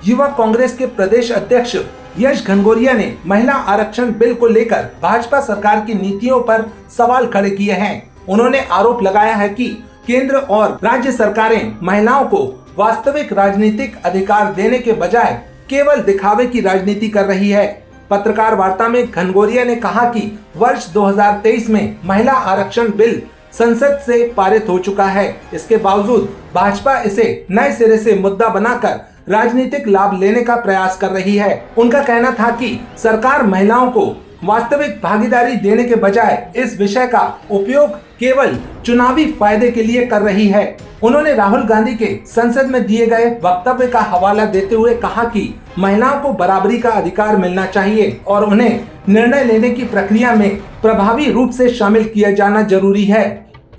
युवा कांग्रेस के प्रदेश अध्यक्ष यश घनघोरिया ने महिला आरक्षण बिल को लेकर भाजपा सरकार की नीतियों पर सवाल खड़े किए हैं। उन्होंने आरोप लगाया है कि केंद्र और राज्य सरकारें महिलाओं को वास्तविक राजनीतिक अधिकार देने के बजाय केवल दिखावे की राजनीति कर रही है। पत्रकार वार्ता में घनघोरिया ने कहा कि वर्ष 2023 में महिला आरक्षण बिल संसद से पारित हो चुका है। इसके बावजूद भाजपा इसे नए सिरे से मुद्दा बनाकर राजनीतिक लाभ लेने का प्रयास कर रही है। उनका कहना था कि सरकार महिलाओं को वास्तविक भागीदारी देने के बजाय इस विषय का उपयोग केवल चुनावी फायदे के लिए कर रही है। उन्होंने राहुल गांधी के संसद में दिए गए वक्तव्य का हवाला देते हुए कहा कि महिलाओं को बराबरी का अधिकार मिलना चाहिए और उन्हें निर्णय लेने की प्रक्रिया में प्रभावी रूप से शामिल किया जाना जरूरी है।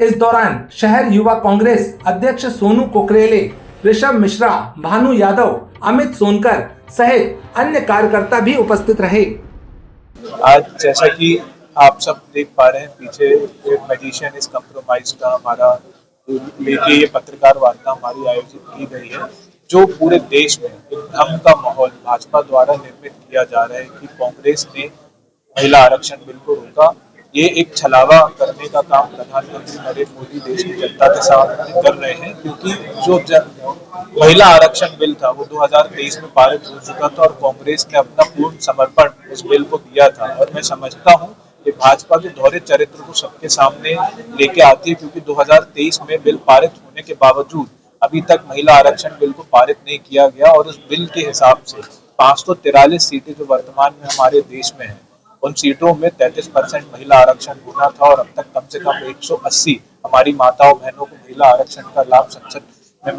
इस दौरान शहर युवा कांग्रेस अध्यक्ष सोनू कोकरेले, ऋषभ मिश्रा, भानु यादव, अमित सोनकर सहित अन्य कार्यकर्ता भी उपस्थित रहे। आज जैसा कि आप सब देख पा रहे हैं, पीछे मैजिशियन इस कम्प्रोमाइज का हमारा लेके ये पत्रकार वार्ता हमारी आयोजित की गई है, जो पूरे देश में एक भ्रम का माहौल भाजपा द्वारा निर्मित किया जा रहा है कि कांग्रेस ने महिला आरक्षण बिल को रोका। ये एक छलावा करने का काम प्रधानमंत्री नरेंद्र मोदी देश की जनता के साथ कर रहे हैं, क्योंकि जो महिला आरक्षण बिल था वो 2023 में पारित हो चुका था और कांग्रेस ने अपना पूर्ण समर्पण उस बिल को दिया था। और मैं समझता हूँ कि भाजपा के दोहरे चरित्र को सबके सामने लेके आती है, क्योंकि 2023 में बिल पारित होने के बावजूद अभी तक महिला आरक्षण बिल को पारित नहीं किया गया और उस बिल के हिसाब से 543 सीटें जो वर्तमान में हमारे देश में है, उन सीटों में 33% महिला आरक्षण होना था और अब तक कम से कम 180 हमारी माताओं बहनों को महिला आरक्षण का लाभ संसद में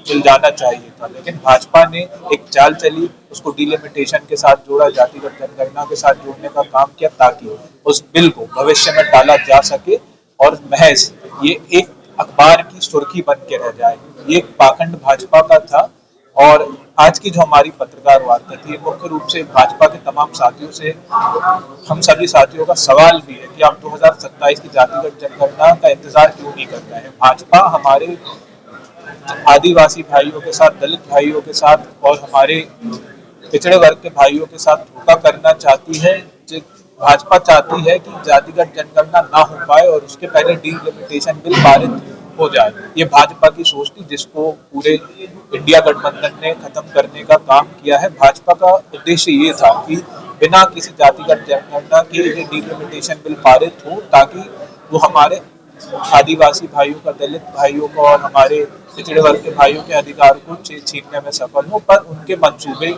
मिल जाना चाहिए था। लेकिन भाजपा ने एक चाल चली, उसको डिलिमिटेशन के साथ जोड़ा, जातिगत जनगणना के साथ जोड़ने का काम किया ताकि उस बिल को भविष्य में टाला जा सके और महज ये एक अखबार की सुर्खी बन के रह जाए। ये एक पाखंड भाजपा का था। और आज की जो हमारी पत्रकार वार्ता थी, मुख्य रूप से भाजपा के तमाम साथियों से, हम सभी साथियों का सवाल भी है कि आप 2027 की जातिगत जनगणना का इंतजार क्यों नहीं कर रहे हैं। भाजपा हमारे आदिवासी भाइयों के साथ, दलित भाइयों के साथ और हमारे पिछड़े वर्ग के भाइयों के साथ धोखा करना चाहती है। भाजपा चाहती है कि जातिगत जनगणना ना हो पाए और उसके पहले डिलिमिटेशन बिल पारित हो जाए। ये भाजपा की सोच थी, जिसको पूरे इंडिया गठबंधन ने खत्म करने का काम किया है। भाजपा का उद्देश्य ये था कि बिना किसी जातिगत जनगणना के डिलिमिटेशन बिल पारित हो, ताकि वो हमारे आदिवासी भाइयों का, दलित भाइयों को और हमारे पिछड़े वर्ग के भाइयों के अधिकार को छीनने में सफल हो। पर उनके मंसूबे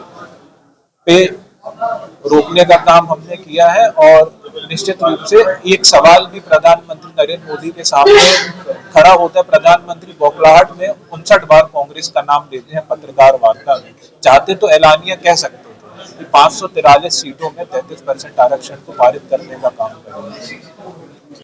पे रोकने का काम हमने किया है और निश्चित रूप से एक सवाल भी प्रधानमंत्री नरेंद्र मोदी के सामने खड़ा होता है। प्रधानमंत्री बौखलाहट में 59 बार कांग्रेस का नाम लेते हैं पत्रकार वार्ता में। चाहते तो एलानिया कह सकते थे कि 543 सीटों में 33% आरक्षण को पारित करने का काम करेंगे।